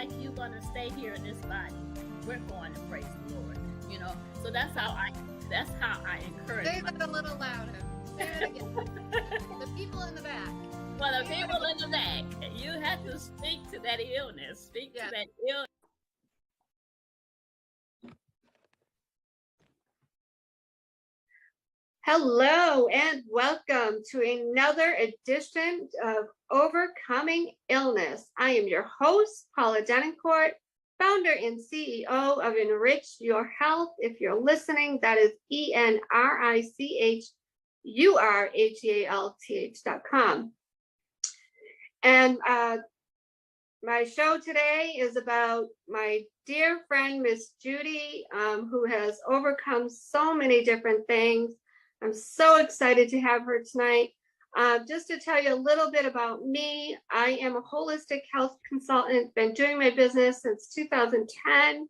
like you're gonna stay here in this body, we're going to praise the Lord. You know, so that's how I encourage. Say that a little louder. Say it again. The people in the back. For the people in the back, you have to speak to that illness. Speak to that illness. Hello and welcome to another edition of Overcoming Illness. I am your host, Paula Denoncourt, founder and CEO of Enrich Your Health. If you're listening, that is ENRICHURHEALTH.com. And my show today is about my dear friend, Miss Judy, who has overcome so many different things. I'm so excited to have her tonight. Just to tell you a little bit about me, I am a holistic health consultant, been doing my business since 2010.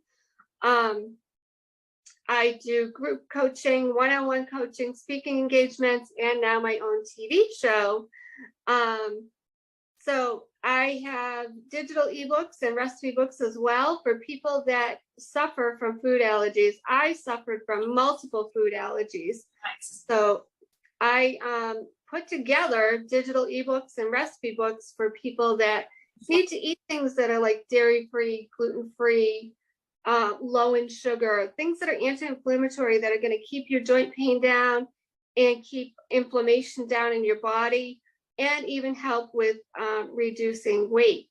I do group coaching, one-on-one coaching, speaking engagements, and now my own TV show. So I have digital ebooks and recipe books as well for people that suffer from food allergies. I suffered from multiple food allergies. So I put together digital ebooks and recipe books for people that need to eat things that are like dairy-free, gluten-free, low in sugar, things that are anti-inflammatory that are going to keep your joint pain down and keep inflammation down in your body, and even help with reducing weight.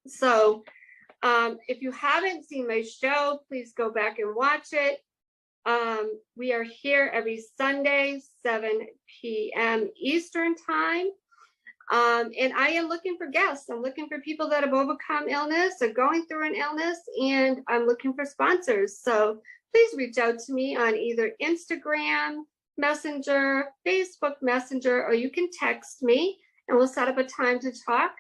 So if you haven't seen my show, please go back and watch it. We are here every Sunday, 7 p.m. Eastern time. And I am looking for guests. I'm looking for people that have overcome illness or going through an illness, and I'm looking for sponsors. So please reach out to me on either Instagram, Messenger, Facebook Messenger, or you can text me and we'll set up a time to talk.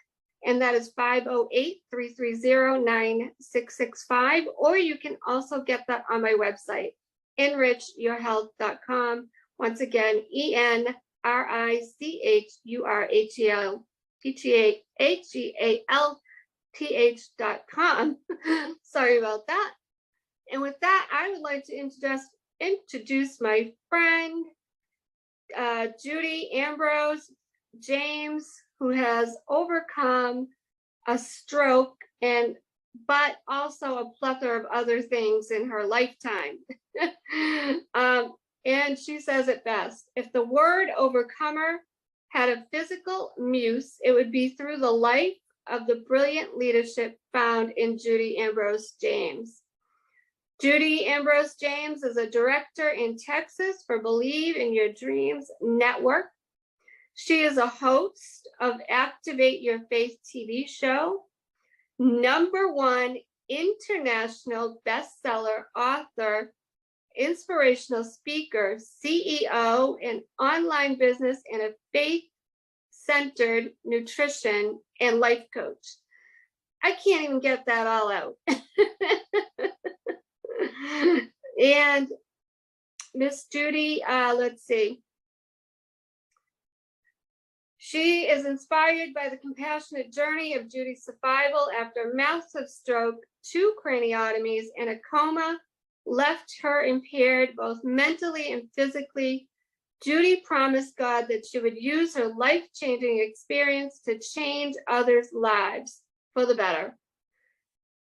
And that is 508-330-9665. Or you can also get that on my website, enrichyourhealth.com. Once again, ENRICHURHEALTH.com. Sorry about that. And with that, I would like to introduce my friend, Judy Ambrose James, who has overcome a stroke but also a plethora of other things in her lifetime. And she says it best: if the word overcomer had a physical muse, it would be through the life of the brilliant leadership found in Judy Ambrose James. Judy Ambrose James is a director in Texas for Believe in Your Dreams Network. She is a host of Activate Your Faith TV show, #1 international bestseller author, inspirational speaker, CEO, and online business, and a faith-centered nutrition and life coach. I can't even get that all out. And Miss Judy, let's see. She is inspired by the compassionate journey of Judy's survival after a massive stroke, 2 craniotomies, and a coma left her impaired both mentally and physically. Judy promised God that she would use her life-changing experience to change others' lives for the better.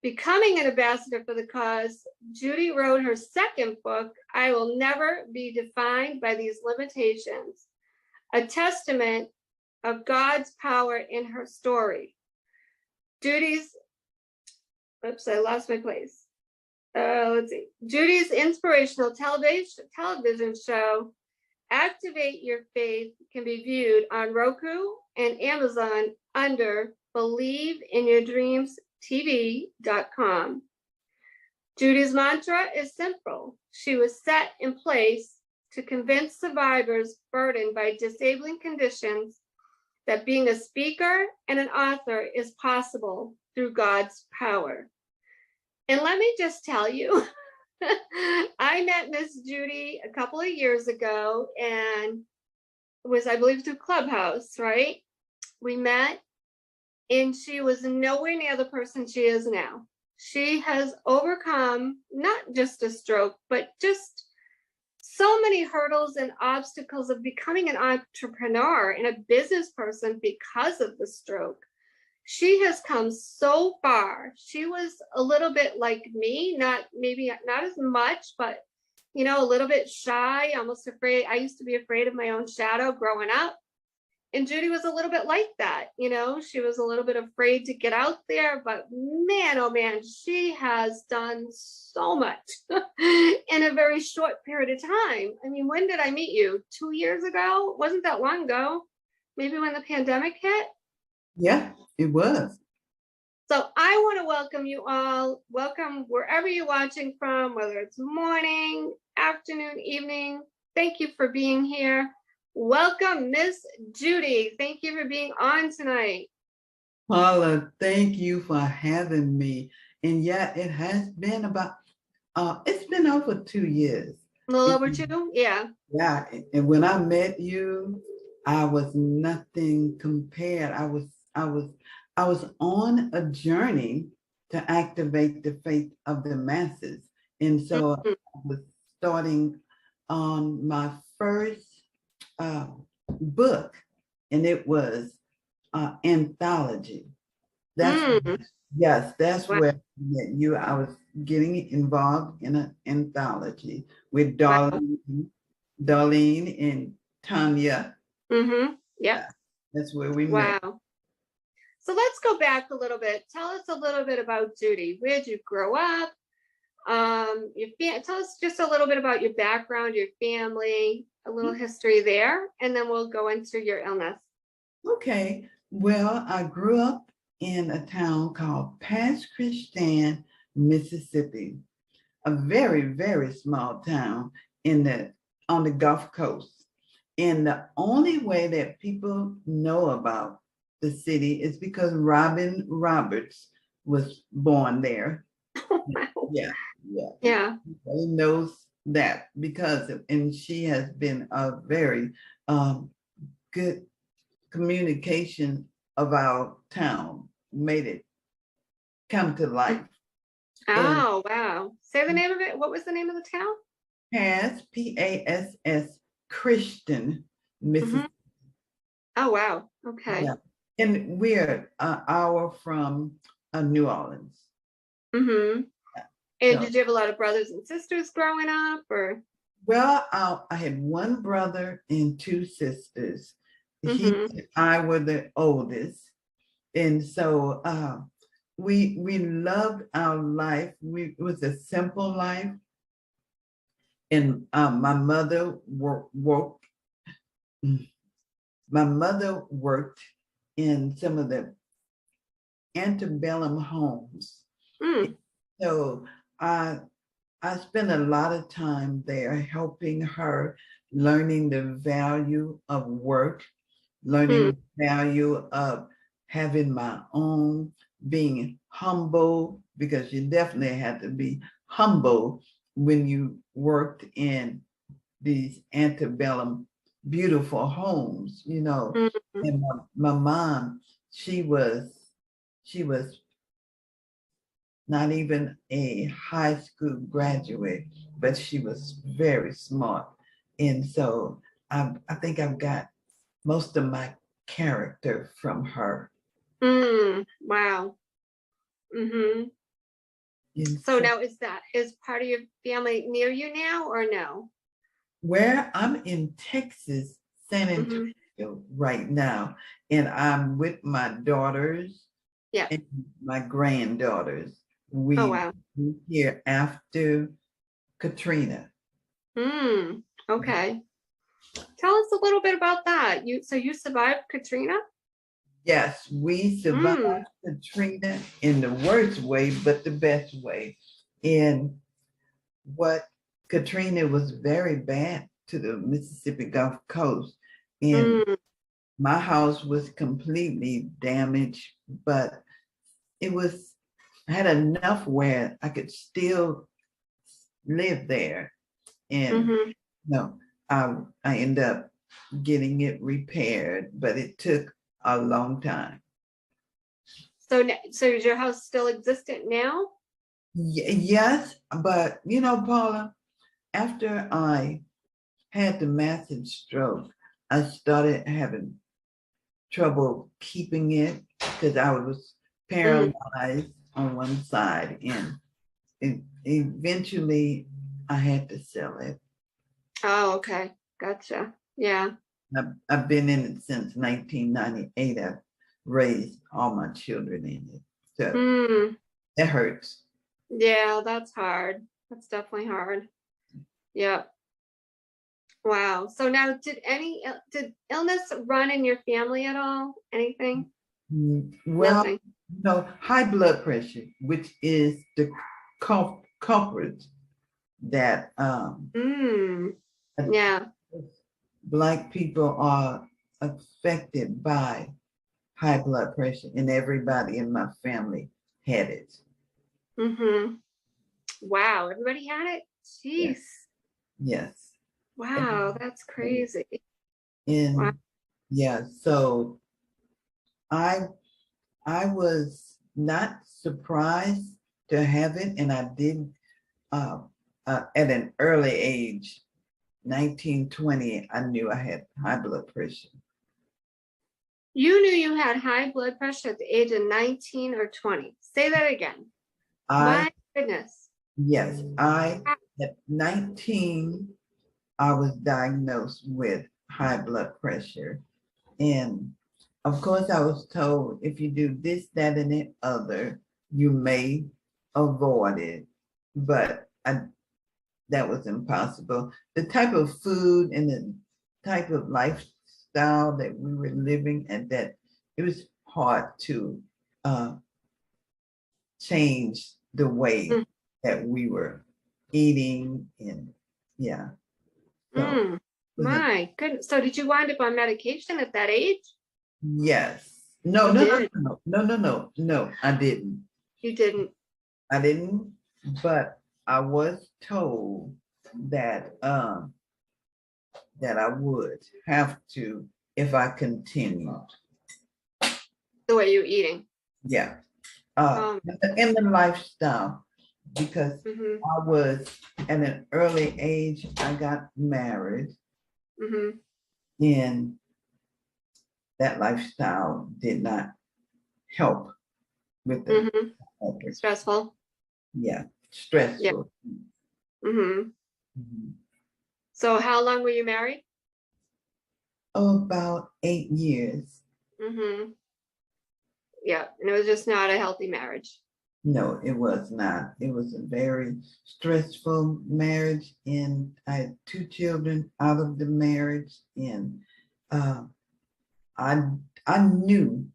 Becoming an ambassador for the cause, Judy wrote her second book, I Will Never Be Defined by These Limitations, a testament of God's power in her story. Judy's inspirational television show, Activate Your Faith, can be viewed on Roku and Amazon under BelieveInYourDreamsTV.com. Judy's mantra is simple. She was set in place to convince survivors burdened by disabling conditions that being a speaker and an author is possible through God's power. And let me just tell you, I met Miss Judy a couple of years ago, and it was, I believe, through Clubhouse, right? We met and she was nowhere near the person she is now. She has overcome not just a stroke, but just so many hurdles and obstacles of becoming an entrepreneur and a business person because of the stroke. She has come so far. She was a little bit like me, maybe not as much, but a little bit shy, almost afraid. I used to be afraid of my own shadow growing up. And Judy was a little bit like that. She was a little bit afraid to get out there, but man, oh man, she has done so much in a very short period of time. I mean, when did I meet you? 2 years ago? It wasn't that long ago. Maybe when the pandemic hit. Yeah, it was. So I want to welcome you all. Welcome wherever you're watching from, whether it's morning, afternoon, evening. Thank you for being here. Welcome, Miss Judy. Thank you for being on tonight. Paula, thank you for having me. And yeah, it has been it's been over 2 years. A little over 2? Yeah. Yeah, and when I met you, I was nothing compared. I was on a journey to activate the faith of the masses. And so I was starting on my first book, and it was anthology. That's yes, that's Wow. where I met you. I was getting involved in an anthology with Wow. Darlene and Tanya. Yep. That's where we met. Wow. So let's go back a little bit. Tell us a little bit about Judy. Where did you grow up? Tell us just a little bit about your background, your family, a little history there, and then we'll go into your illness. Okay. Well, I grew up in a town called Pass Christian, Mississippi, a very, very small town on the Gulf Coast. And the only way that people know about the city is because Robin Roberts was born there. Yeah. Everybody knows that and she has been a very good communication of our town, made it come to life. Oh, wow. Say the name of it. What was the name of the town? Pass, Pass, Christian, Mississippi. Oh, wow. Okay. Yeah. And we're an hour from New Orleans. And did you have a lot of brothers and sisters growing up, or? Well, I had one brother and 2 sisters. He and I were the oldest. And so we loved our life. It was a simple life. And my mother worked in some of the antebellum homes. So I spent a lot of time there helping her, learning the value of work, learning the value of having my own, being humble, because you definitely had to be humble when you worked in these antebellum beautiful homes, And my mom, she was not even a high school graduate, but she was very smart. And so I think I've got most of my character from her. Wow. So now is part of your family near you now or no? Where I'm in Texas, San Antonio right now, and I'm with my daughters and my granddaughters. We moved here after Katrina. Okay. Tell us a little bit about that. So you survived Katrina? Yes, we survived Katrina in the worst way, but the best way. And what Katrina was very bad to the Mississippi Gulf Coast. And my house was completely damaged, but I had enough where I could still live there. And I ended up getting it repaired, but it took a long time. So is your house still existent now? Yes, but Paula, after I had the massive stroke, I started having trouble keeping it because I was paralyzed on one side, and eventually I had to sell it. Oh, okay. Gotcha. Yeah. I've been in it since 1998. I've raised all my children in it. So Mm, that hurts. yeah, that's hard. That's definitely hard. Yep. Wow. So now, did illness run in your family at all? Anything? Well, Nothing. high blood pressure, which is the culprit that Mm, yeah. Black people are affected by high blood pressure, and everybody in my family had it. Mm-hmm. Wow. Everybody had it? Yes. Jeez. Yes. Wow. That's crazy. Wow. And yeah, so I I was not surprised to have it, and I did uh, at an early age, 1920, I knew I had high blood pressure. You knew you had high blood pressure at the age of 19 or 20. Say that again. I My goodness. Yes, I at 19, I was diagnosed with high blood pressure. And of course, I was told if you do this, that, and the other, you may avoid it. But that was impossible. The type of food and the type of lifestyle that we were living at that, it was hard to change the way that we were eating, and yeah. So Mm, my goodness. So did you wind up on medication at that age? yes. No, You no, did. no, I didn't. You didn't. I didn't, but I was told that that I would have to if I continued. The way you're eating. Yeah. Um, In the lifestyle, because mm-hmm, I was at an early age, I got married, mm-hmm, and that lifestyle did not help with the mm-hmm. effort. Stressful. Yeah, Yeah. stressful. Mm-hmm. Mhm. So how long were you married? Oh, about 8 years. Mm-hmm. Yeah. And it was just not a healthy marriage. No, it was not. It was a very stressful marriage, and I had 2 children out of the marriage, and uh, I I knew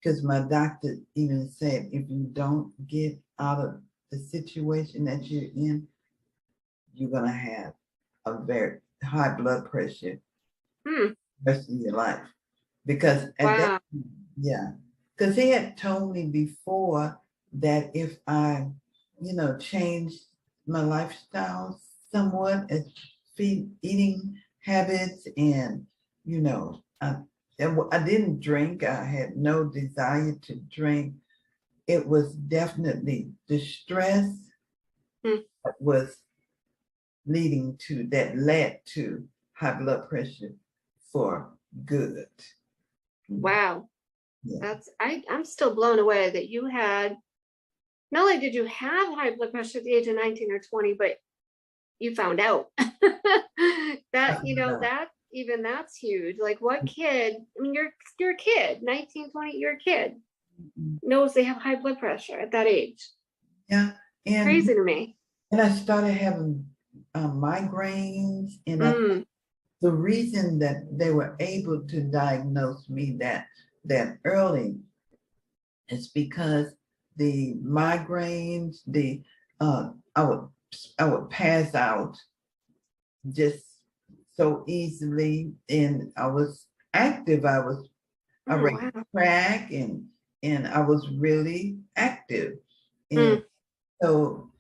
because my doctor even said if you don't get out of the situation that you're in, you're gonna have a very high blood pressure Hmm. rest of your life. Because at that, Wow. yeah, because he had told me before that if I, changed my lifestyle somewhat as eating habits, and I didn't drink. I had no desire to drink. It was definitely the stress Hmm. that was that led to high blood pressure for good. Wow. Yeah. I'm still blown away that you had, not only did you have high blood pressure at the age of 19 or 20, but you found out. That, that's huge. Like what kid, I mean, you're a kid, 19, 20, you're a kid, knows they have high blood pressure at that age. Yeah, Crazy and to me. I started having migraines, and Mm, the reason that they were able to diagnose me that early is because the migraines, the I would pass out just so easily, and I was active. I oh, ran wow. track, and I was really active, and Mm, so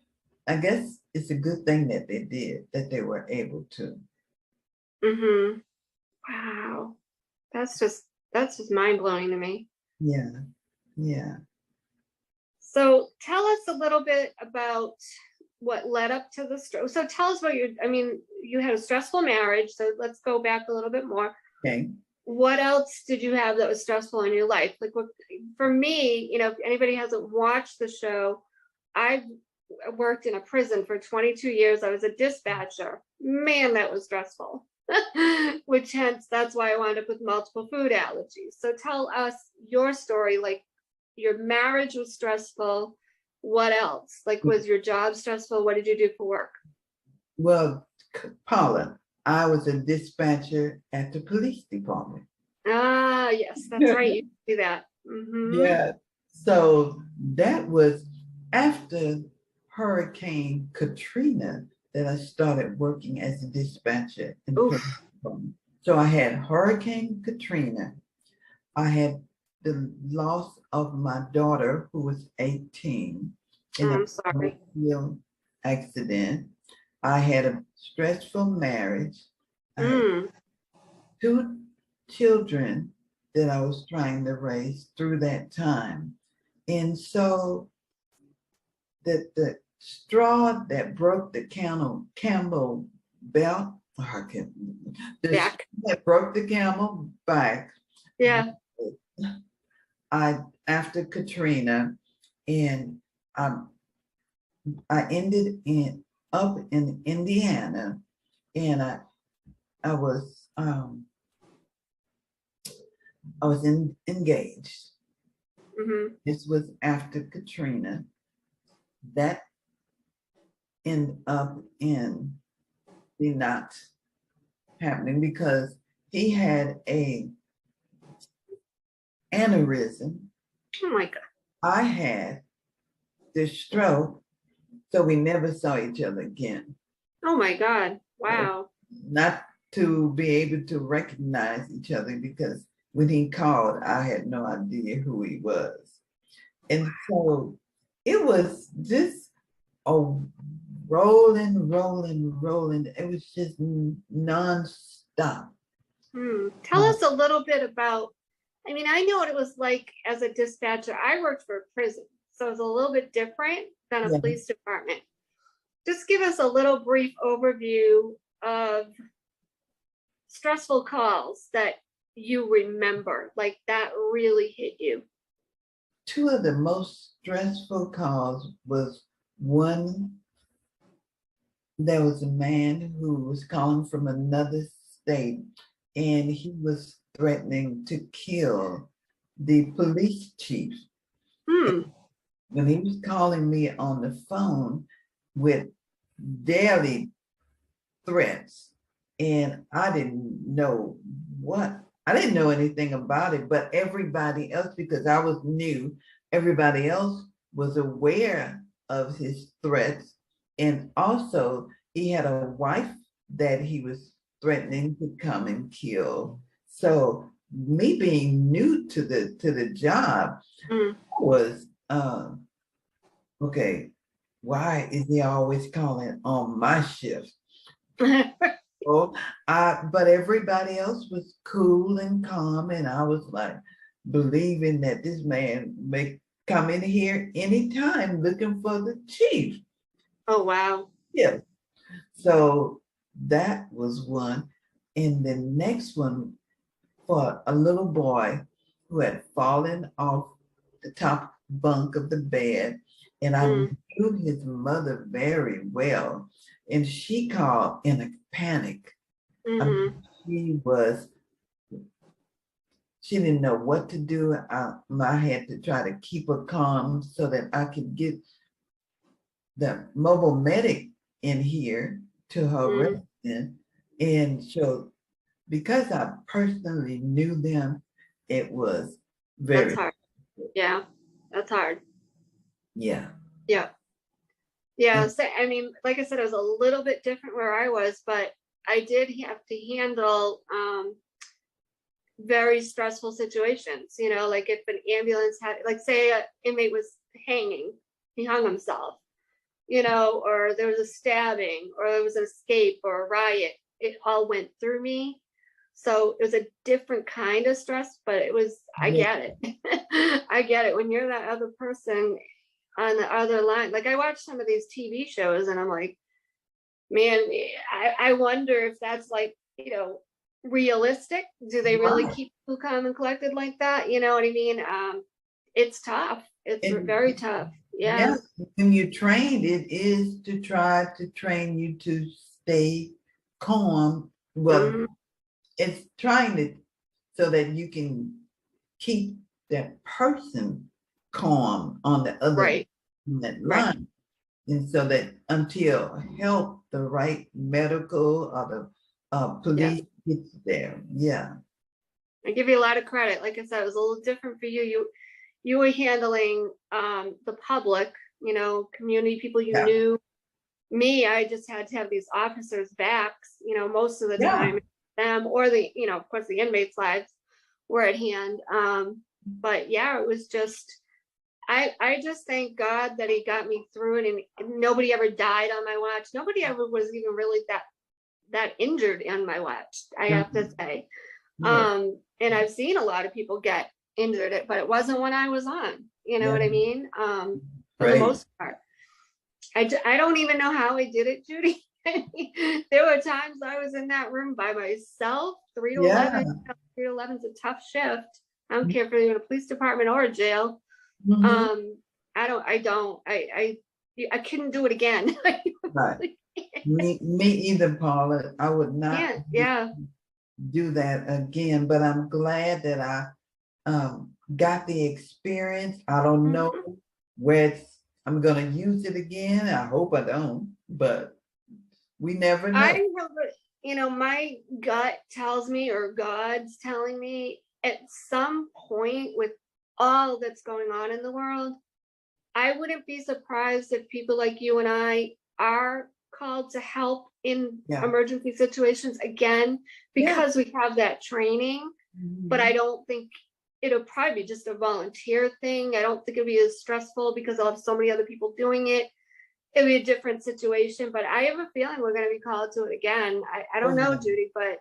I guess it's a good thing that they did, that they were able to. mm-hmm. Wow. That's just mind blowing to me. Yeah, yeah. So tell us a little bit about what led up to the stroke. So tell us about you had a stressful marriage. So let's go back a little bit more. Okay. What else did you have that was stressful in your life? Like for me, if anybody hasn't watched the show, I've worked in a prison for 22 years. I was a dispatcher. Man, that was stressful. Which hence, that's why I wound up with multiple food allergies. So tell us your story. Like your marriage was stressful. What else? Like, was your job stressful? What did you do for work? Well, Paula, I was a dispatcher at the police department. Ah, yes, that's right. You do that. Mm-hmm. Yeah. So that was after Hurricane Katrina that I started working as a dispatcher in the police department. So I had Hurricane Katrina. I had the loss of my daughter, who was 18, in I'm a sorry. real accident. I had a stressful marriage. I had 2 children that I was trying to raise through that time. And so the straw that broke the camel belt, that broke the camel back. Yeah. After Katrina, and I ended up in Indiana, and I was engaged. Mm-hmm. This was after Katrina. That ended up in the not happening because he had a aneurysm. Oh my God. I had the stroke, so we never saw each other again. Oh my God. Wow. Not to be able to recognize each other because when he called, I had no idea who he was. And so it was just a rolling. It was just nonstop. Tell us a little bit about, I know what it was like as a dispatcher. I worked for a prison, so it's a little bit different than a police department. Just give us a little brief overview of stressful calls that you remember, like that really hit you. 2 of the most stressful calls was one, there was a man who was calling from another state, and he was threatening to kill the police chief. When he was calling me on the phone with daily threats, and I didn't know anything about it, but everybody else, because I was new, everybody else was aware of his threats. And also he had a wife that he was threatening to come and kill. So me being new to the job was okay, why is he always calling on my shift? But everybody else was cool and calm, and I was like believing that this man may come in here anytime looking for the chief. Oh, wow. Yeah. So that was one. And the next one for a little boy who had fallen off the top bunk of the bed. And I knew his mother very well. And she called in a panic. She didn't know what to do. I had to try to keep her calm so that I could get the mobile medic in here to her resident. And so because I personally knew them, it was very hard. Yeah, that's hard. Yeah. Yeah. Yeah. So, like I said, it was a little bit different where I was, but I did have to handle very stressful situations, like if an ambulance had, like say an inmate was hanging, he hung himself, or there was a stabbing or there was an escape or a riot, it all went through me. So it was a different kind of stress, but it was, I get it. I get it. When you're that other person, on the other line. Like I watch some of these TV shows and I'm like, man, I wonder if that's like, realistic. Do they really Right. keep people calm and collected like that? You know what I mean? It's tough. It's And very tough. Yeah. yeah, when you're trained, it is to try to train you to stay calm. Well, Mhm. it's trying to so that you can keep that person calm on the other Right. end of that Right. line. And so that until help, the right medical or the Yes. police gets there. Yeah. I give you a lot of credit. Like I said, it was a little different for you. You were handling the public, community people you Yeah. knew. Me, I just had to have these officers' backs, most of the Yeah. time, them or of course, the inmates' lives were at hand. But yeah, it was just, I just thank God that He got me through it, and nobody ever died on my watch. Nobody ever was even really that injured on my watch, I have to say. Yeah. And I've seen a lot of people get injured, but it wasn't when I was on. You know Yeah. what I mean? For the Right. most part. I don't even know how I did it, Judy. There were times I was in that room by myself, 3 to Yeah. 11. 3 to 11 is a tough shift. I don't care if you're in a police department or a jail. Mhm. I couldn't do it again. I Right. really Me either, Paula. I would not can't. Yeah. do that again, but I'm glad that I got the experience. I don't know Mhm. where I'm gonna use it again. I hope I don't, but we never I know. have, my gut tells me, or God's telling me, at some point with all that's going on in the world, I wouldn't be surprised if people like you and I are called to help in Yeah. emergency situations again, Yeah. because we have that training. But I Mhm. don't think it'll probably be just a volunteer thing. I don't think it'll be as stressful because I'll have so many other people doing it. It'll be a different situation, but I have a feeling we're going to be called to it again. I don't know, Well, Judy, but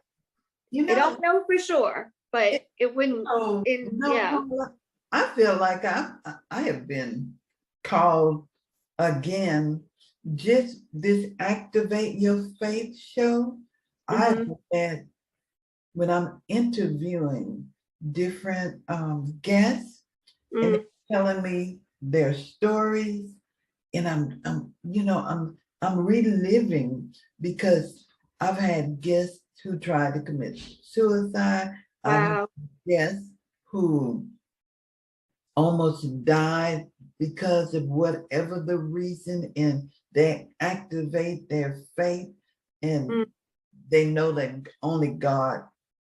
you I know, don't know for sure, but it wouldn't, no, yeah. Paula, I feel like I have been called again. Just this Activate Your Faith show. I Hmm. had when I'm interviewing different guests and they're Mm. telling me their stories, and I'm reliving because I've had guests who tried to commit suicide. I've had Wow. guests who almost died because of whatever the reason, and they activate their faith and Mm. they know that only God,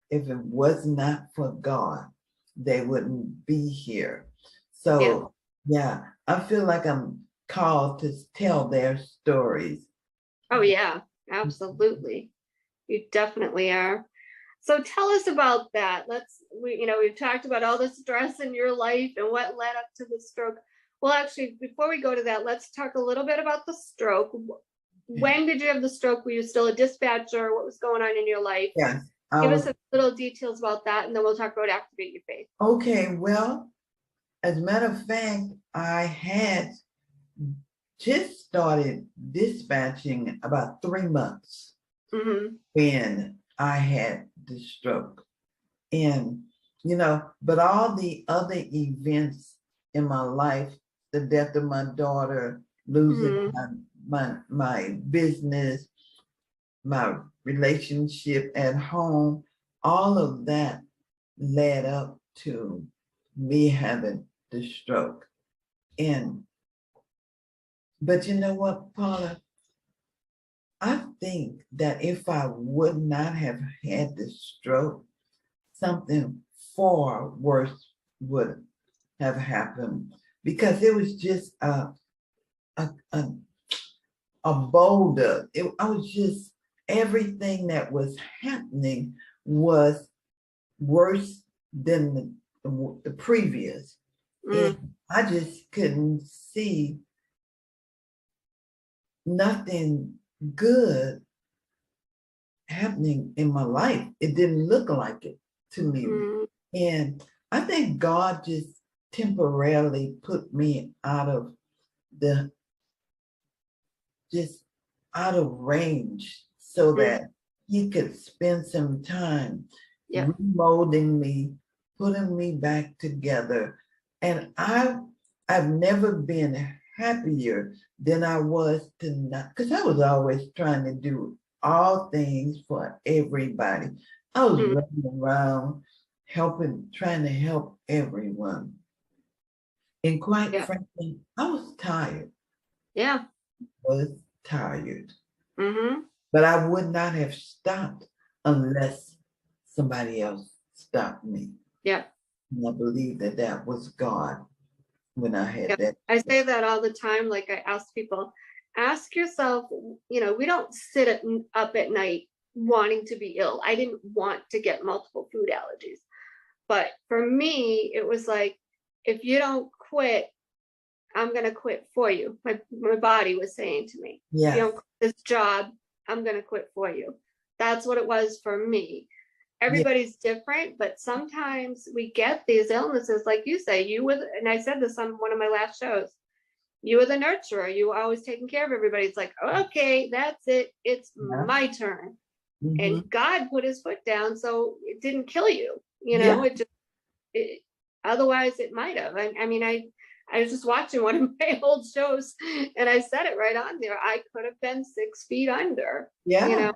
if it was not for God, they wouldn't be here. Yeah. So yeah, I feel like I'm called to tell their stories. Oh, yeah. Absolutely. You definitely are. So tell us about that. We've talked about all the stress in your life and what led up to the stroke. Well, actually, before we go to that, let's talk a little bit about the stroke. When did you have the stroke? Were you still a dispatcher? What was going on in your life? Yes, I Give us was a little details about that, and then we'll talk about Activate Your Faith. okay. Well, as a matter of fact, I had just started dispatching about 3 months Mm-hmm. when I had the stroke. And, but all the other events in my life, the death of my daughter, losing Mm-hmm. my business, my relationship at home, all of that led up to me having the stroke. And, but you know what, Paula? I think that if I would not have had the stroke, something far worse would have happened because it was just a, a, a boulder. I was just, everything that was happening was worse than the previous. Mm. And I just couldn't see nothing good happening in my life. It didn't look like it to me. Mm. And I think God just temporarily put me out of the just out of range so that he could spend some time Yeah. remolding me, putting me back together. And I've never been happier than I was tonight, because I was always trying to do all things for everybody. I was Mhm. running around trying to help everyone. And quite Yeah. frankly, I was tired, Yeah. was tired. Mm-hmm. But I would not have stopped unless somebody else stopped me. Yeah. And I believe that that was God when I Yeah. had that. I say that all the time. Like I ask people, ask yourself, we don't up at night wanting to be ill. I didn't want to get multiple food allergies. But for me, it was like, if you don't quit, I'm going to quit for you. My body was saying to me, if you Yes. don't quit this job, I'm going to quit for you. That's what it was for me. Yeah. Everybody's different, but sometimes we get these illnesses, like you say, and I said this on one of my last shows, you were the nurturer. You were always taking care of everybody. It's like, okay, that's it. It's Yeah. my turn. Mhm. And God put his foot down, so it didn't kill you. Yeah. Otherwise it might have. I was just watching one of my old shows and I said it right on there. I could have been 6 feet under. Yeah.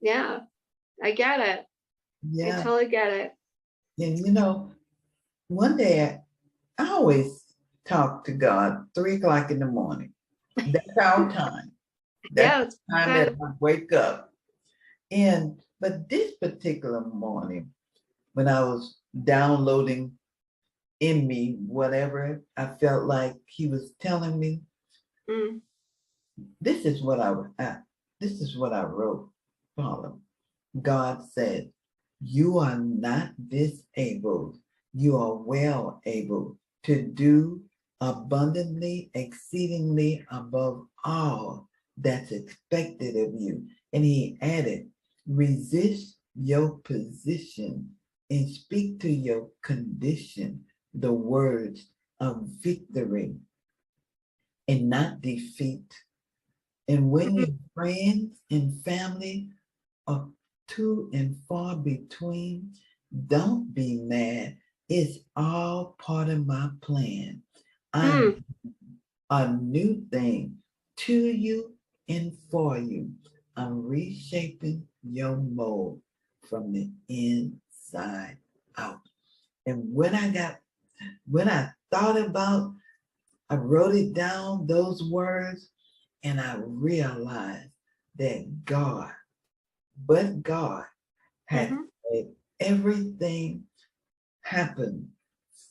Yeah, I get it. I Yeah. totally get it. And one day I always talk to God 3 o'clock in the morning. That's our time. Yeah, That's the time that I wake up. But this particular morning, when I was downloading in me whatever I felt like he was telling me, mm, this is what I wrote, Paula. God said, you are not disabled. You are well able to do abundantly, exceedingly above all that's expected of you. And he added, resist your position and speak to your condition the words of victory and not defeat. And when your friends and family are too and far between, don't be mad. It's all part of my plan. I'm a new thing to you and for you. I'm reshaping your mold from the inside out. And when I thought about, I wrote it down, those words, and I realized that God had made everything happen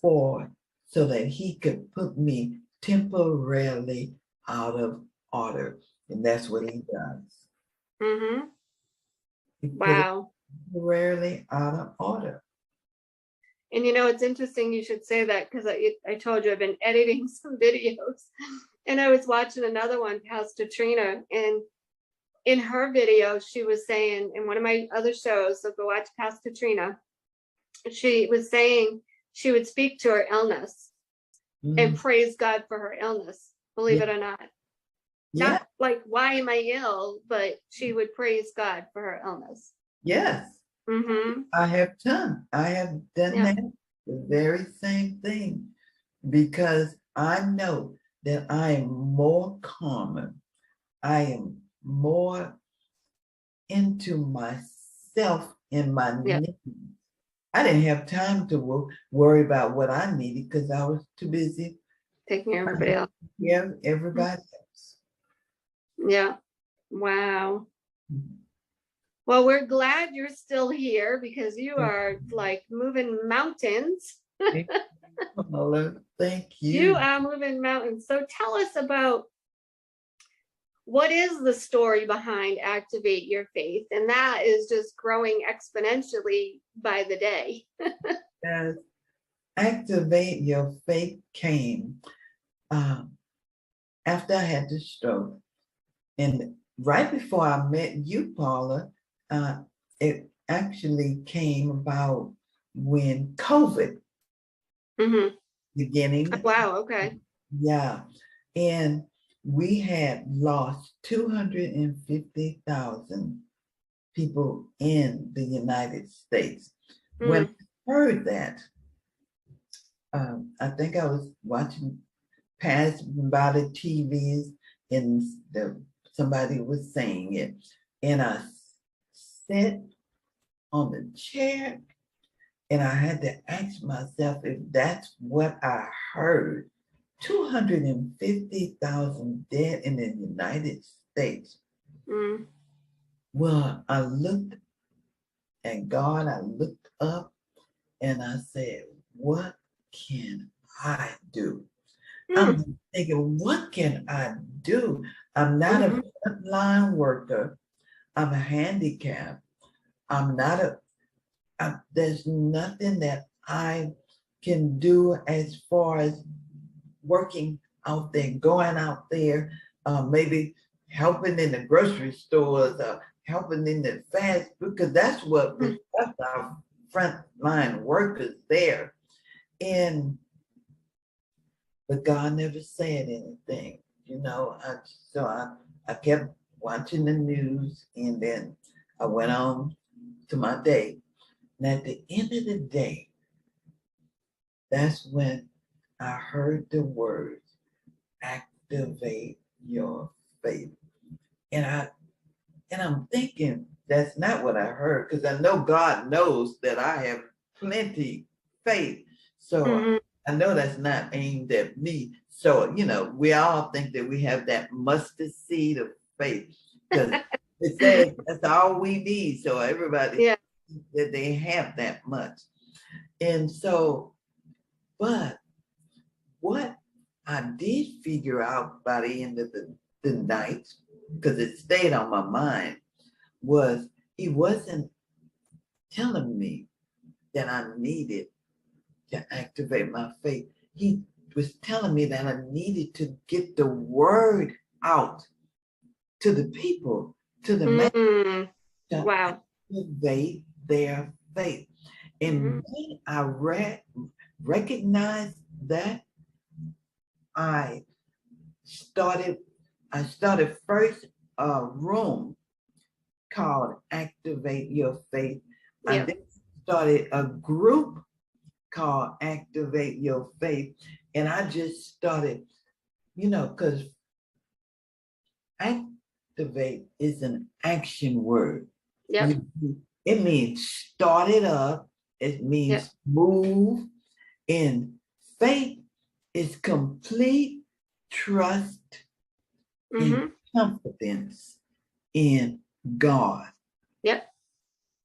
so that he could put me temporarily out of order. And that's what he does. mm-hmm. He put it Wow. temporarily out of order. And it's interesting you should say that, because I told you I've been editing some videos and I was watching another one, Pastor Trina, and in her video, she was saying, in one of my other shows, so go watch Pastor Trina, she was saying she would speak to her illness and praise God for her illness, believe Yeah. it or not. Yeah. Not like, why am I ill? But she would praise God for her illness. Yes. Mm-hmm. I have done Yeah. that, the very same thing, because I know that I am more common. I am more into myself and my Yeah. needs. I didn't have time to worry about what I needed because I was too busy Taking care of everybody else. taking care of everybody else. Yeah. Wow. Well, we're glad you're still here, because you are like moving mountains. Thank you, Paula. Thank You you. are moving mountains. So tell us about, what is the story behind Activate Your Faith? And that is just growing exponentially by the day. As Activate Your Faith came after I had the stroke. And right before I met you, Paula, it actually came about when COVID Mm-hmm. beginning. Wow. Okay. Yeah. And we had lost 250,000 people in the United States. When I heard that, I think I was watching passing by the TVs and somebody was saying it. And I sat on the chair and I had to ask myself if that's what I heard. 250,000 dead in the United States. Mm. Well, I looked at God, I looked up and I said, what can I do? I'm thinking, what can I do? I'm not a frontline worker. I'm a handicap. I'm not there's nothing that I can do as far as working out there, going out there, maybe helping in the grocery stores, helping in the fast food, because that's our frontline workers there. But God never said anything, I kept watching the news and then I went on to my day. And at the end of the day, that's when I heard the words, activate your faith. And I'm thinking that's not what I heard, because I know God knows that I have plenty faith. So I know that's not aimed at me. So, we all think that we have that mustard seed of faith, because it says that's all we need. So everybody, that they have that much. And so, but what I did figure out by the end of the night, because it stayed on my mind, was he wasn't telling me that I needed to activate my faith. He was telling me that I needed to get the word out to the people, to the masses, to activate their faith. And when I recognized that, I started first a room called Activate Your Faith. I then started a group called Activate Your Faith. And I just started, because activate is an action word. Yep. It means start it up. It means move. And faith is complete trust and confidence in God. Yep.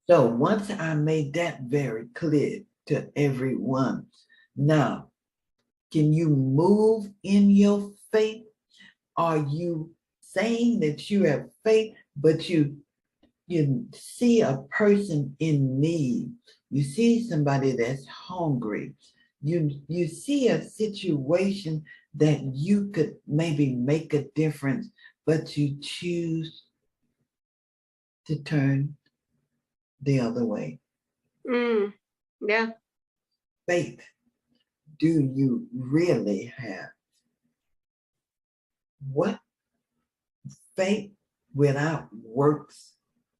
So once I made that very clear to everyone, now, can you move in your faith? Are you saying that you have faith, but you see a person in need? You see somebody that's hungry. You see a situation that you could maybe make a difference, but you choose to turn the other way. Yeah. Faith, do you really have? What faith without works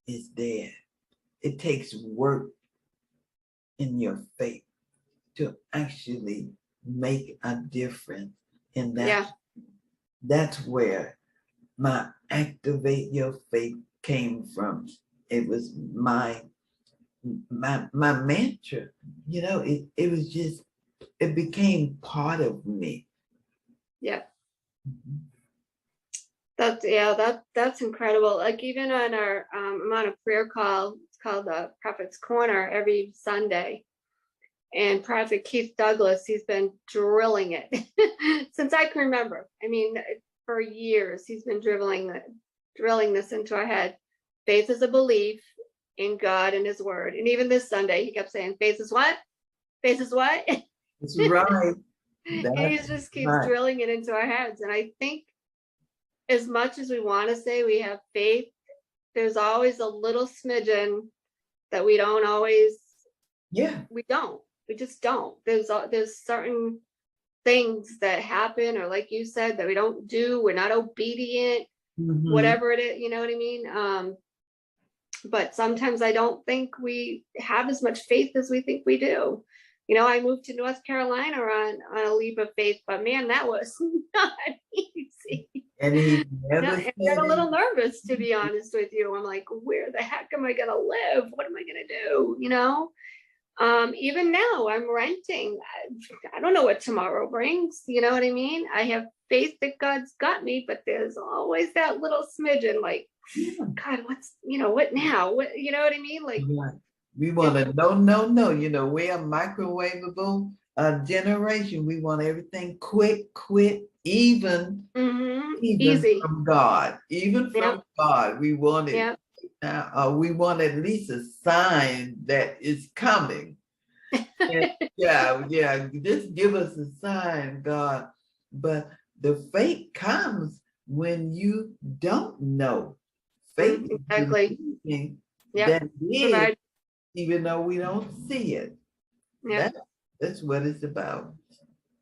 is dead. It takes work in your faith to actually make a difference. And that's where my activate your faith came from. It was my mantra. It was just, it became part of me. Yeah. That's incredible. Like even on our I'm on a prayer call, it's called the Prophet's Corner every Sunday. And Prophet Keith Douglas, he's been drilling it since I can remember. I mean, for years, he's been drilling this into our head. Faith is a belief in God and his word. And even this Sunday, he kept saying, faith is what? Faith is what? That's right. And he just keeps drilling it into our heads. And I think as much as we want to say we have faith, there's always a little smidgen that we don't always, we just don't. There's certain things that happen, or like you said, that we don't do, we're not obedient, Mhm. whatever it is, you know what I mean? But sometimes I don't think we have as much faith as we think we do. You know, I moved to North Carolina on a leap of faith, but man, that was not easy. And he No, never I said got a it. little nervous, to be honest with you. I'm like, where the heck am I gonna live? What am I gonna do? You know? Even now I'm renting. I don't know what tomorrow brings. You know what I mean? I have faith that God's got me, but there's always that little smidgen, like, Yeah. God, what's, you know, what now? What, you know what I mean? Like, Right. We want to no. You know, we're a microwavable generation. We want everything quick, even easy. from God, even Yep. from God. We want it. Yep. We want at least a sign that it's coming. And yeah. Just give us a sign, God. But the faith comes when you don't know. Faith is Exactly. believing Yep. that is, Provide. even though we don't see it. Yep. That's what it's about.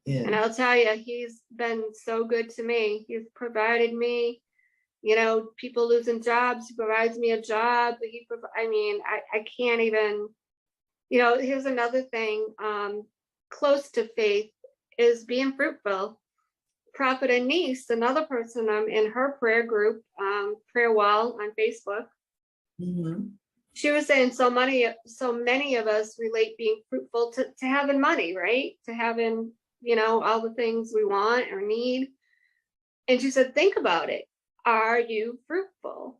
And Yeah. I'll tell you, he's been so good to me. He's provided me, you know, people losing jobs, he provides me a job. I mean, I can't even, you know, here's another thing, close to faith is being fruitful. Prophet Anise, another person, I'm in her prayer group, prayer wall on Facebook. Mm-hmm. She was saying so many of us relate being fruitful to having money, right? To having, you know, all the things we want or need. And she said, think about it. Are you fruitful?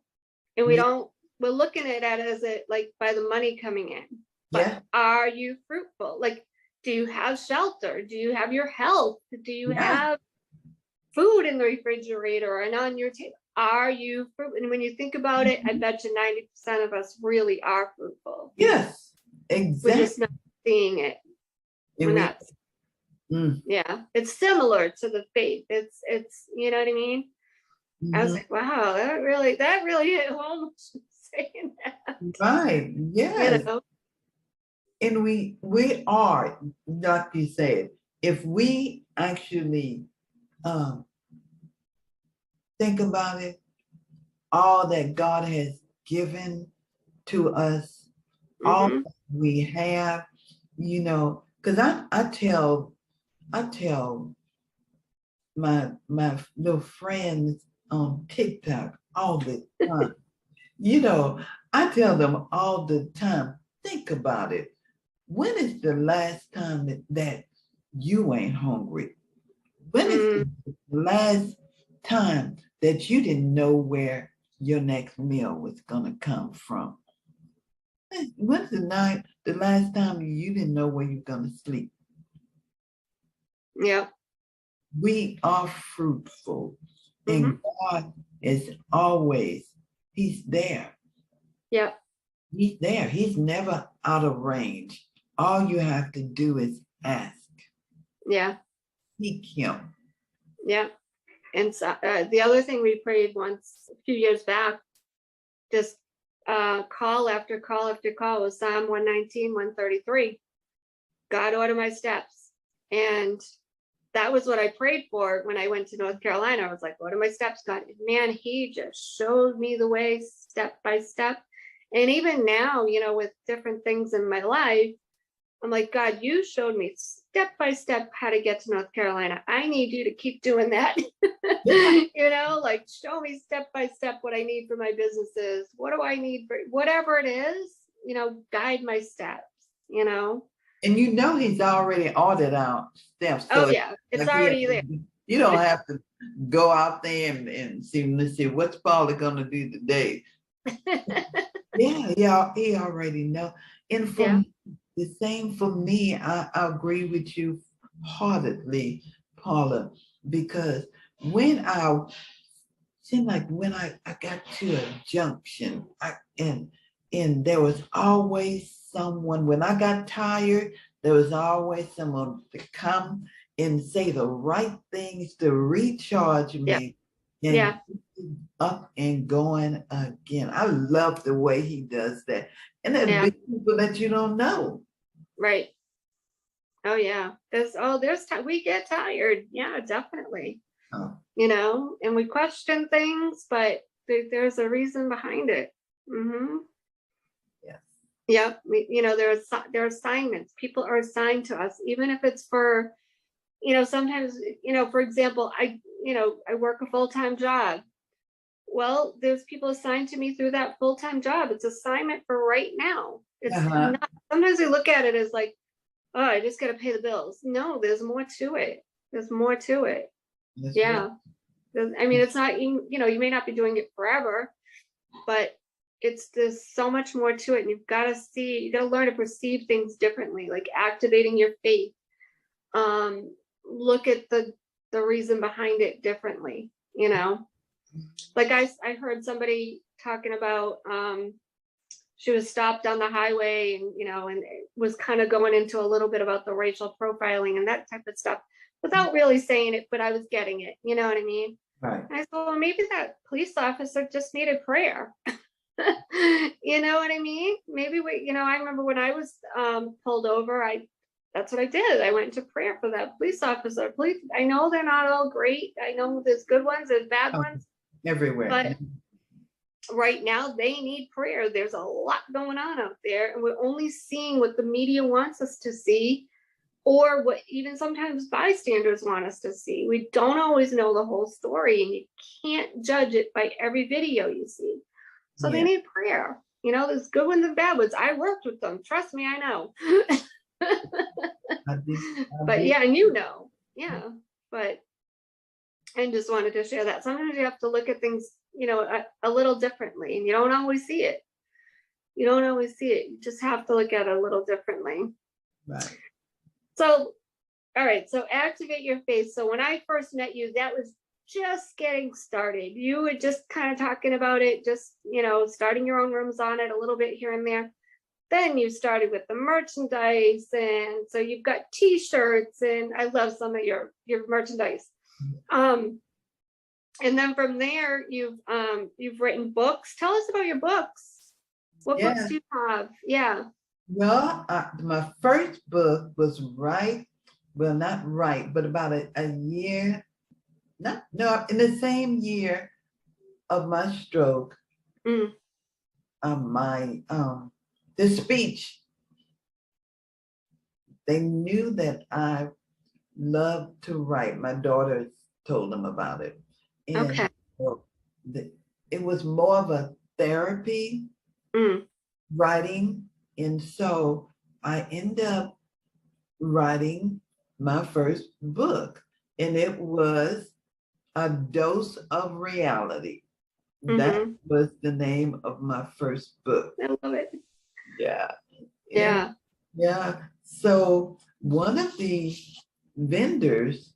And Yeah. we're looking at it as it like by the money coming in. But Yeah. are you fruitful? Like, do you have shelter? Do you have your health? Do you have food in the refrigerator and on your table? Are you fruitful? And when you think about it, I bet you 90% of us really are fruitful. Yes, We're exactly. just not seeing it. And We're not. Mm. Yeah, it's similar to the faith. It's you know what I mean? I was Mhm. like, wow, that really hit home saying that. Right. Yes. You know? And we are, like you said, if we actually think about it, all that God has given to us, all Mhm. that we have, you know, because I tell my little friends on TikTok all the time, you know, I tell them all the time, think about it. When is the last time that you ain't hungry? When is the last time that you didn't know where your next meal was gonna come from? When's the last time you didn't know where you're gonna sleep? Yeah. We are fruitful, and Mhm. God is always, He's there. Yeah. He's there. He's never out of range. All you have to do is ask. Yeah. Seek Him. Yeah. And so, the other thing we prayed once a few years back, just call after call after call, was Psalm 119, 133. God, order my steps. And that was what I prayed for when I went to North Carolina. I was like, what are my steps, God? Man, he just showed me the way step by step. And even now, you know, with different things in my life, I'm like, God, you showed me step by step how to get to North Carolina. I need you to keep doing that. You know, like show me step by step what I need for my businesses. What do I need for whatever it is, you know, guide my steps, you know. And you know He's already ordered out steps. So Oh yeah, it's like already there. you don't have to go out there and see, let's see, what's Paula gonna do today? Yeah, he already know. And Yeah. the same for me, I agree with you heartedly, Paula, because when I seemed like when I got to a junction, and there was always someone, when I got tired, there was always someone to come and say the right things to recharge Yeah. me and Yeah. up and going again. I love the way he does that. And there's Yeah. big people that you don't know. Right. Oh yeah. There's time we get tired. Yeah, definitely. Oh, And we question things, but there's a reason behind it. Mm-hmm. yes. Yep. There are assignments. People are assigned to us, even if it's for, sometimes, for example, I work a full-time job. Well, there's people assigned to me through that full-time job. It's assignment for right now. It's Uh-huh. not, sometimes we look at it as like, oh, I just got to pay the bills. No, there's more to it. There's more to it. That's right. Yeah. I mean, it's not, you may not be doing it forever, but there's so much more to it. And you got to learn to perceive things differently, like activating your faith. Look at the reason behind it differently, Like I heard somebody talking about, she was stopped on the highway and it was kind of going into a little bit about the racial profiling and that type of stuff without really saying it, but I was getting it. You know what I mean? Right. And I said, well, maybe that police officer just needed prayer. You know what I mean? Maybe I remember when I was pulled over, that's what I did. I went into prayer for that police officer. I know they're not all great. I know there's good ones, there's bad Oh, ones, everywhere. but right now they need prayer. There's a lot going on out there, and we're only seeing what the media wants us to see, or what even sometimes bystanders want us to see. We don't always know the whole story, and you can't judge it by every video you see. So they Yeah. need prayer. There's good ones and bad ones. I worked with them. Trust me, I know. I did, But yeah, and yeah, but I just wanted to share that. Sometimes you have to look at things, a little differently, and you don't always see it. You just have to look at it a little differently. Right. So, all right. So activate your faith. So when I first met you, that was just getting started. You were just kind of talking about it, just, starting your own rooms on it a little bit here and there. Then you started with the merchandise, and so you've got t-shirts, and I love some of your merchandise. And then from there, you've written books. Tell us about your books. What Yeah. books do you have? Yeah. Well, my first book was not right, but about a year, in the same year of my stroke, Mm. the speech, they knew that I loved to write. My daughters told them about it. And Okay. so it was more of a therapy writing. And so I ended up writing my first book, and it was A Dose of Reality. That was the name of my first book. I love it. Yeah. Yeah. Yeah. So one of the vendors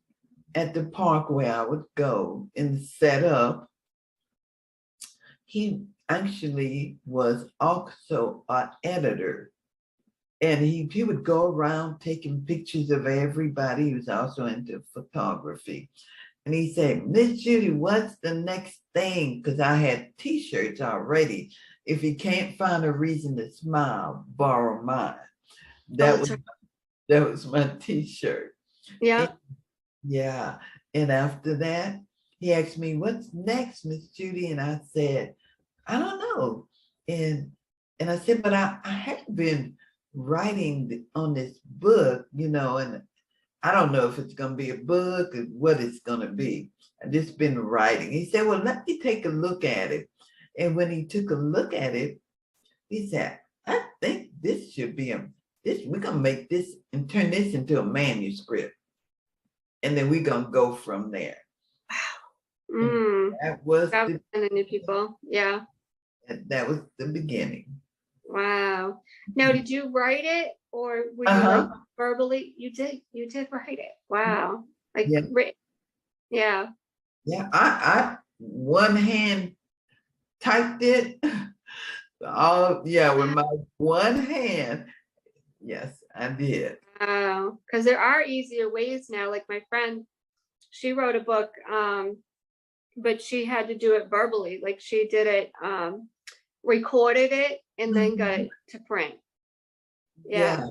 at the park where I would go and set up, he actually was also an editor. And he would go around taking pictures of everybody. He was also into photography. And he said, Miss Judy, what's the next thing? Because I had t-shirts already. If you can't find a reason to smile, borrow mine. That was my t-shirt. Yeah. Yeah. And after that, he asked me, what's next, Miss Judy? And I said, I don't know. And I said, but I have been writing on this book, and I don't know if it's going to be a book or what it's going to be. I've just been writing. He said, well, let me take a look at it. And when he took a look at it, he said, I think this should be we're going to make this and turn this into a manuscript. And then we're going to go from there. That was the new people. Yeah. That was the beginning. Wow. Now, did you write it, or were you like verbally? You did write it. Wow. Like, yeah. Yeah. I one hand typed it. With my one hand. Yes, I did. Wow. Because there are easier ways now. Like my friend, she wrote a book, but she had to do it verbally. Like she did it, recorded it, and then got it to print. Yeah.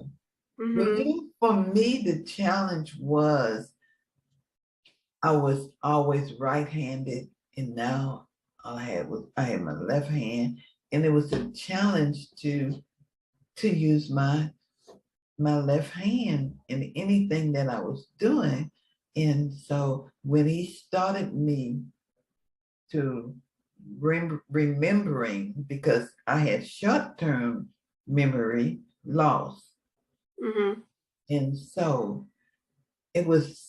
Mm-hmm. For me, the challenge was I was always right-handed, and now I had my left hand, and it was a challenge to use my left hand in anything that I was doing. And so when he started me to remembering, because I had short-term memory loss, Mm-hmm. and so it was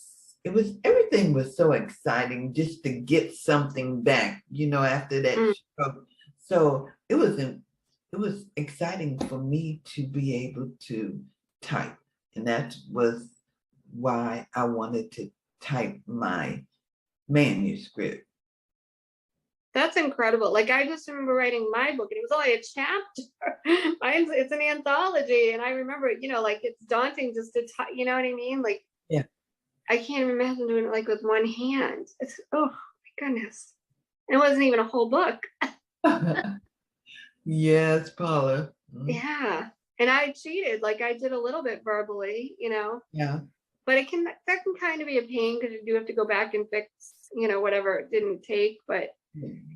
everything was so exciting just to get something back, after that Mm. stroke. So it was exciting for me to be able to type. And that was why I wanted to type my manuscript. That's incredible. Like I just remember writing my book and it was only a chapter. It's an anthology. And I remember, like it's daunting just to, you know what I mean? Like Yeah. I can't imagine doing it like with one hand. It's, oh my goodness. And it wasn't even a whole book. Yes, Paula. Yeah. And I cheated. Like I did a little bit verbally, Yeah. but that can kind of be a pain because you do have to go back and fix, whatever it didn't take. But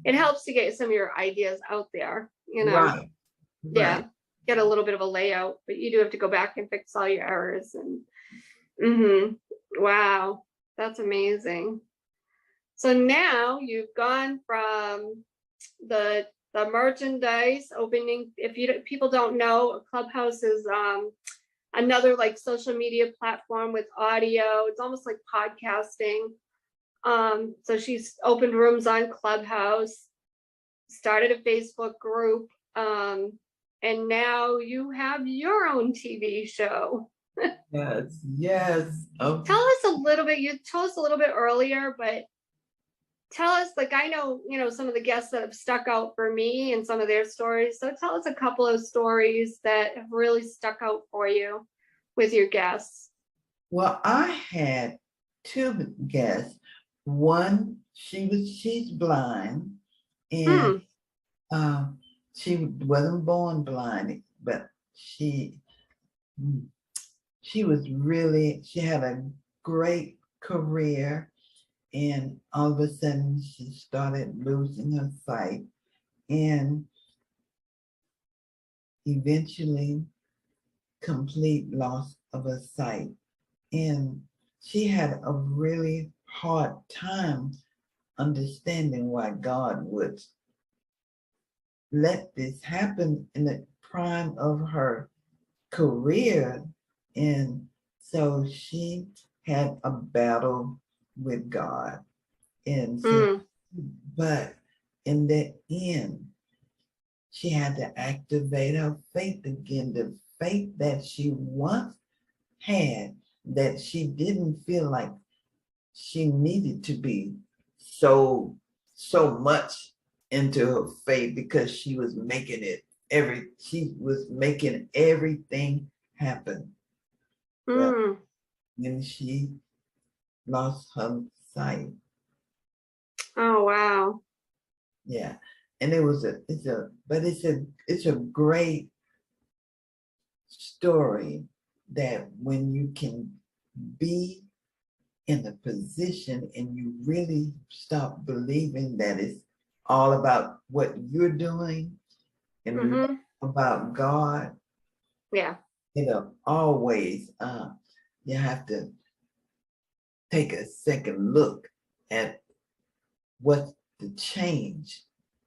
it helps to get some of your ideas out there, Right. Yeah. Right. Get a little bit of a layout, but you do have to go back and fix all your errors. And wow, that's amazing. So now you've gone from the merchandise opening. If people don't know, Clubhouse is another like social media platform with audio. It's almost like podcasting. So she's opened rooms on Clubhouse, started a Facebook group, and now you have your own TV show. Yes. Yes. Okay. Tell us a little bit. You told us a little bit earlier, but tell us, like I know, some of the guests that have stuck out for me and some of their stories. So tell us a couple of stories that have really stuck out for you with your guests. Well, I had two guests. One, she's blind, and she wasn't born blind, but she had a great career, and all of a sudden she started losing her sight, and eventually complete loss of her sight. And she had a really hard time understanding why God would let this happen in the prime of her career. And so she had a battle with God. And so, but in the end, she had to activate her faith again, the faith that she once had, that she didn't feel like she needed to be so much into her faith, because she was making everything happen. But when she lost her sight. Oh wow. Yeah. And it's a great story, that when you can be in a position and you really stop believing that it's all about what you're doing and about God. Yeah. Always you have to take a second look at what the change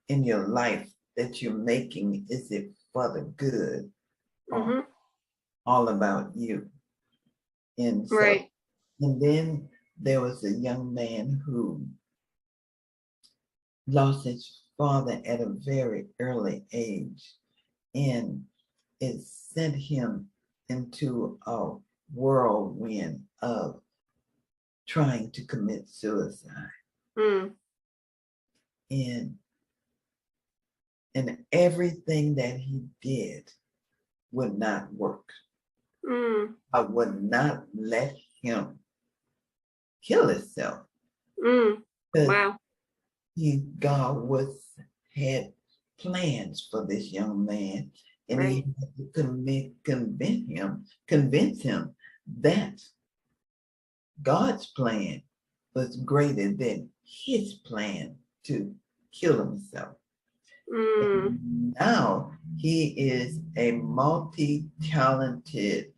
in your life that you're making. Is it for the good, or all about you? And so, right. And then there was a young man who lost his father at a very early age, and it sent him into a whirlwind of trying to commit suicide. And everything that he did would not work. I would not let him kill himself. Wow. God had plans for this young man, And he had to convince him that God's plan was greater than his plan to kill himself. And now he is a multi-talented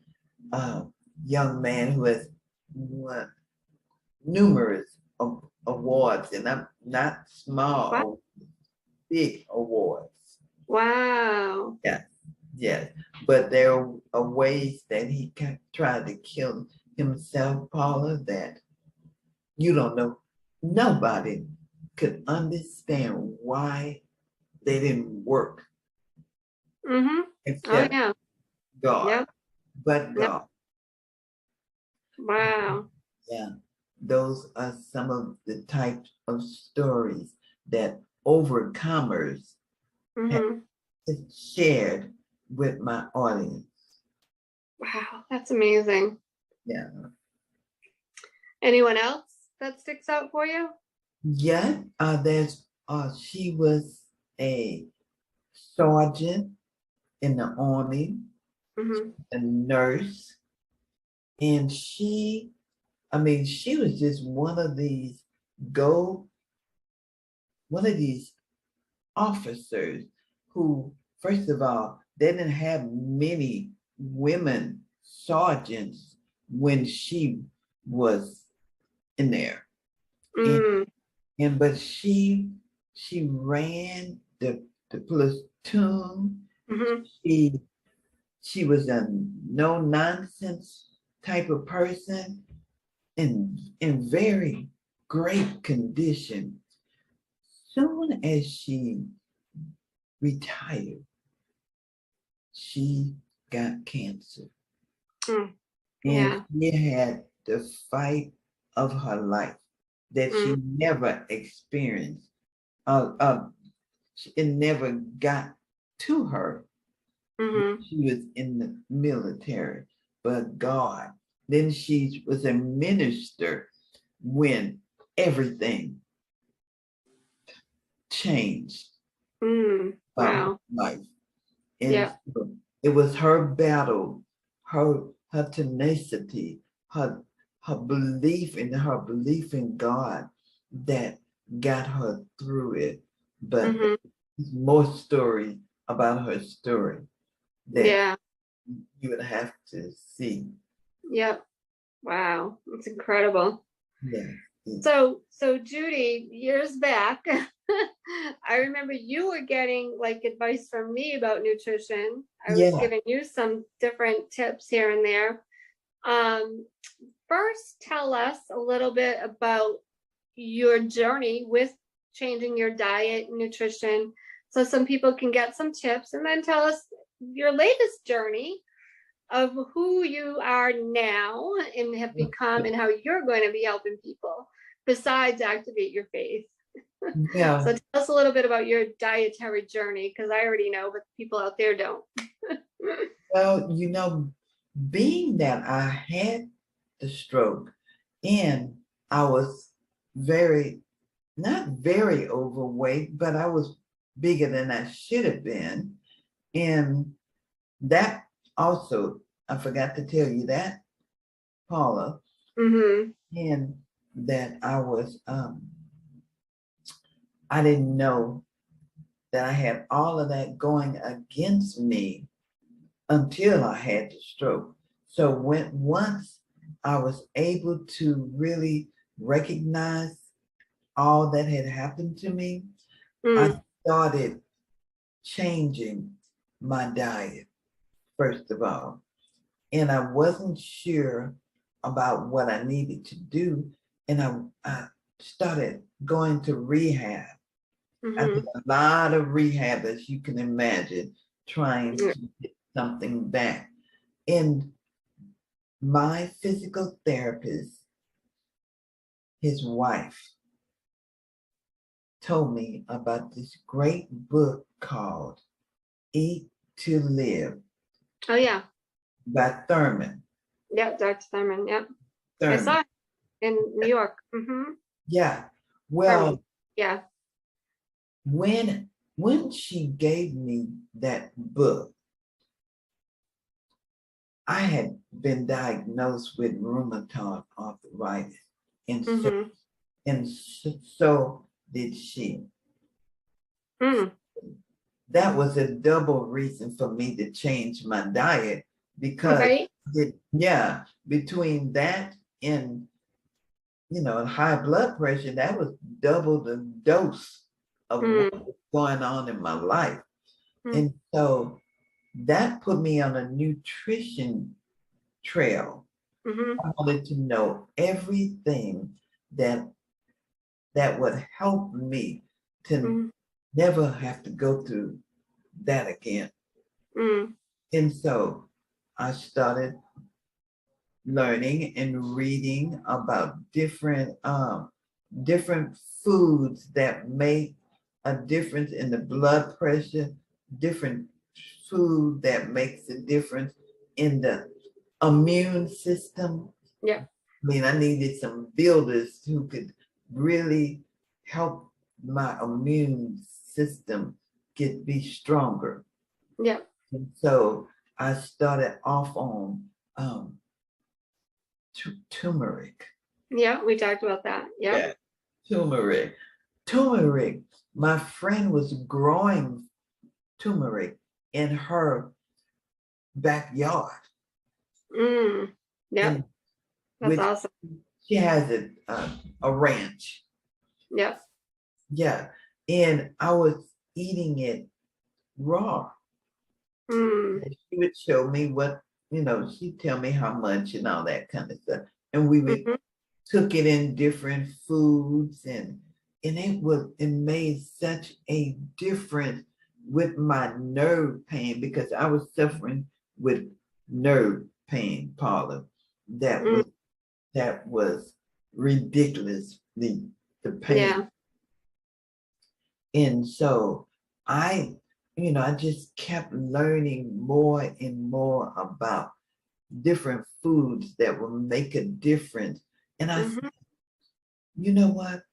young man who has won numerous awards, and I'm not small, Wow. big awards. Wow. Yes, but there are ways that he tried to kill himself, Paula, that you don't know. Nobody could understand why they didn't work Oh, except yeah. God, Yep. but Yep. God. Wow. Yeah, those are some of the types of stories that overcomers have shared with my audience. Wow. That's amazing. Yeah. Anyone else that sticks out for you? Yeah, she was a sergeant in the army, a nurse, and she was just one of these officers who, first of all, they didn't have many women sergeants when she was in there. But she ran the platoon. She was a no nonsense type of person and in very great condition. Soon as she retired, she got cancer. And she had the fight of her life that she never experienced. It never got to her. She was in the military, but God. Then she was a minister when everything changed Wow. life. And it was her battle, her tenacity, her belief in God that got her through it. But there's more stories about her story that you would have to see. Yep. Wow. That's incredible. Yeah. So Judy, years back, I remember you were getting like advice from me about nutrition. I was giving you some different tips here and there. First, tell us a little bit about your journey with changing your diet and nutrition so some people can get some tips, and then tell us your latest journey of who you are now and have become and how you're going to be helping people besides activate your faith. Yeah. So tell us a little bit about your dietary journey, because I already know, but people out there don't. Well, being that I had the stroke and I was not very overweight, but I was bigger than I should have been. And that also, I forgot to tell you that, Paula, and that I didn't know that I had all of that going against me until I had the stroke. So once I was able to really recognize all that had happened to me, I started changing my diet, first of all. And I wasn't sure about what I needed to do. And I started going to rehab. I did a lot of rehab, as you can imagine, trying to get something back. And my physical therapist, his wife, told me about this great book called Eat to Live. Oh, yeah. By Thurman. Yeah, Dr. Thurman. Yep. Thurman. I saw it in New York. Yeah. Well, yeah. When she gave me that book, I had been diagnosed with rheumatoid arthritis, and so, Mm-hmm. and so did she. Mm. That was a double reason for me to change my diet because Right. yeah, between that and high blood pressure, that was double the dose of what Mm. was going on in my life. Mm. And so that put me on a nutrition trail. Mm-hmm. I wanted to know everything that would help me to Mm. never have to go through that again. Mm. And so I started learning and reading about different foods that make a difference in the blood pressure, different food that makes a difference in the immune system. Yeah. I mean, I needed some builders who could really help my immune system be stronger. Yeah. And so I started off on um, turmeric. Yeah. We talked about that. Yeah. Yeah, turmeric. Turmeric. My friend was growing turmeric in her backyard. Mm. Yeah. In That's which awesome. she has a ranch. Yeah. Yeah. And I was eating it raw. Mm. And she would show me she'd tell me how much and all that kind of stuff. And we would Mm-hmm. took it in different foods and it made such a difference with my nerve pain because I was suffering with nerve pain, Paula. That Mm. was that was ridiculous, the pain. Yeah. And so I just kept learning more and more about different foods that will make a difference. And I Mm-hmm. you know what?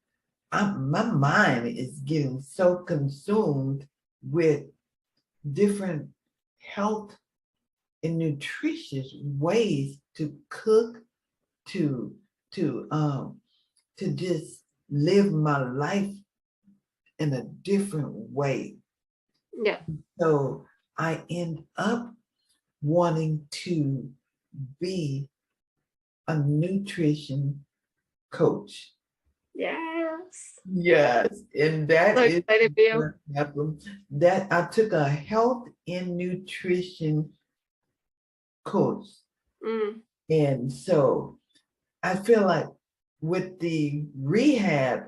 My mind is getting so consumed with different health and nutritious ways to cook, to to just live my life in a different way. Yeah. So I end up wanting to be a nutrition coach. Yes. Yes, and that So is excited for you. what happened. That I took a health and nutrition course. Mm. And so I feel like with the rehab,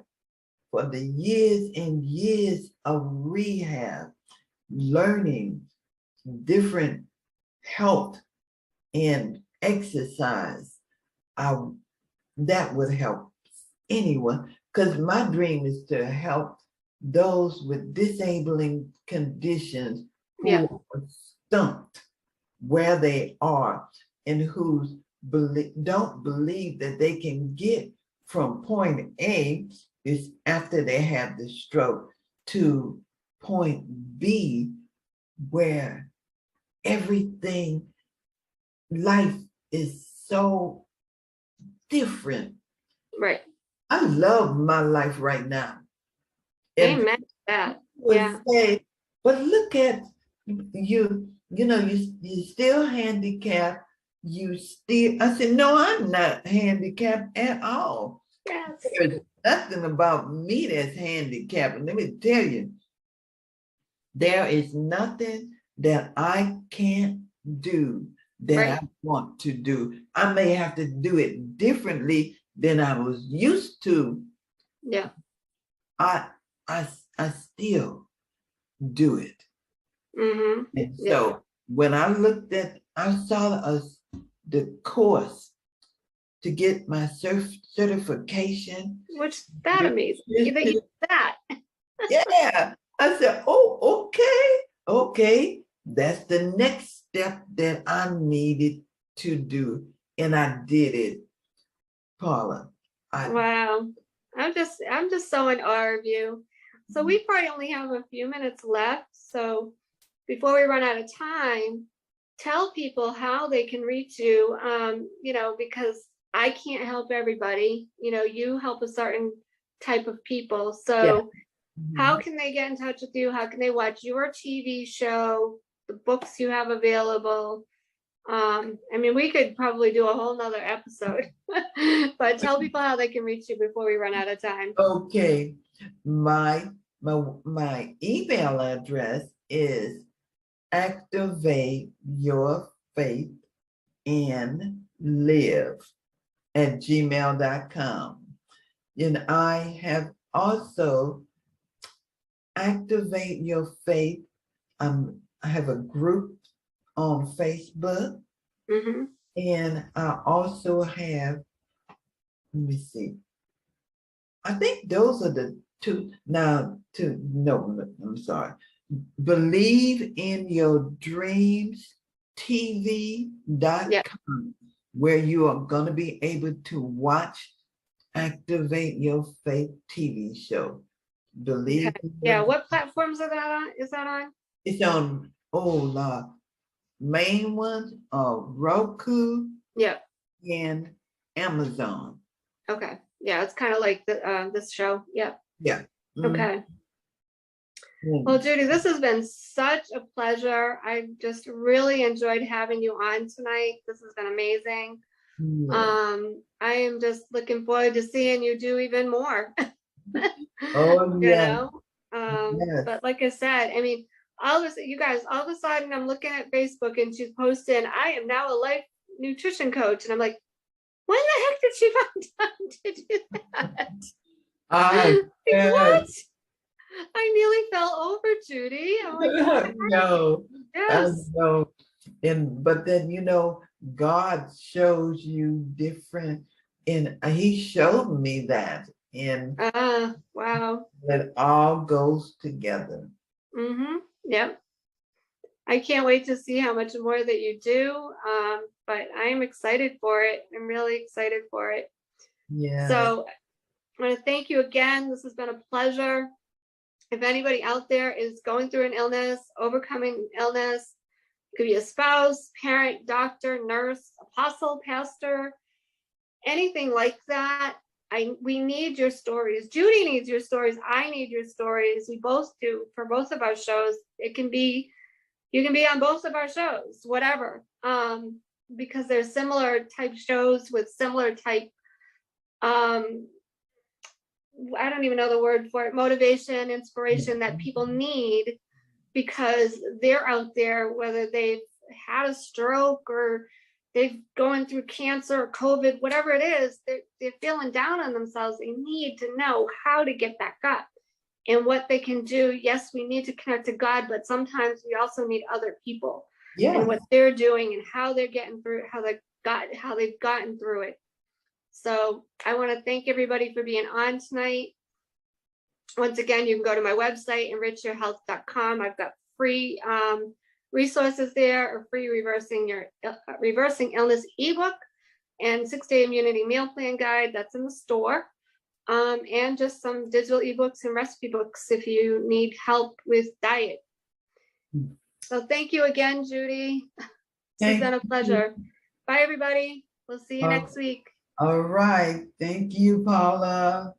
for the years and years of rehab, learning different health and exercise, I that would help anyone because my dream is to help those with disabling conditions Yeah. who are stumped where they are and who don't believe that they can get from point A is after they have the stroke to point B where everything life is so different. Right. I love my life right now. And Amen to that. would Yeah. say, but look at you still handicapped. You still, I said, no, I'm not handicapped at all. Yes. There's nothing about me that's handicapped. And let me tell you, there is nothing that I can't do that Right. I want to do. I may have to do it differently than I was used to. Yeah. I I still do it. Mm-hmm. And Yeah. so when I saw the course to get my certification. Which that amazing. You think you did that. Yeah. I said, oh, okay. That's the next step that I needed to do. And I did it, Paula. Wow. I'm just so in awe of you. So we probably only have a few minutes left. So before we run out of time, tell people how they can reach you, because I can't help everybody. You help a certain type of people. So how can they get in touch with you? How can they watch your TV show, the books you have available? We could probably do a whole nother episode, but tell people how they can reach you before we run out of time. Okay, my email address is activateyourfaithandlive@gmail.com. And I have also Activate Your Faith. I have a group on Facebook, and I also have, let me see, I think those are the two. No, I'm sorry. Believe in Your Dreams TV.com, where you are going to be able to watch Activate Your Faith TV show. Believe. Yeah, what platforms are that on? Is that on? It's on main ones are Roku, and Amazon. Okay. Yeah, it's kind of like this show. Yeah. Okay. Well, Judy, this has been such a pleasure. I just really enjoyed having you on tonight. This has been amazing. I am just looking forward to seeing you do even more. Oh yeah. But like I said, all of a sudden I'm looking at Facebook and she's posting, I am now a life nutrition coach. And I'm like, when the heck did she find time to do that? What? I nearly fell over, Judy. I'm like, no. yes. No. But then God shows you different, and He showed me that. And wow. It all goes together. Yep. I can't wait to see how much more that you do. But I'm excited for it. I'm really excited for it. Yeah. So I want to thank you again. This has been a pleasure. If anybody out there is going through an illness, overcoming an illness, it could be a spouse, parent, doctor, nurse, apostle, pastor, anything like that. We need your stories. Judy needs your stories. I need your stories. We both do for both of our shows. You can be on both of our shows, whatever. Because they're similar type shows with similar type, I don't even know the word for it, motivation, inspiration that people need, because they're out there, whether they've had a stroke or they've going through cancer or COVID, whatever it is, they're feeling down on themselves. They need to know how to get back up and what they can do. Yes, we need to connect to God, but sometimes we also need other people and what they're doing and how they're getting through it, how they've gotten through it. So I want to thank everybody for being on tonight. Once again, you can go to my website, enrichyourhealth.com. I've got free resources there, or free reversing illness ebook and 6-day immunity meal plan guide. That's in the store. And just some digital ebooks and recipe books if you need help with diet. So thank you again, Judy. This has been a pleasure. Bye, everybody. We'll see you next week. All right. Thank you, Paula.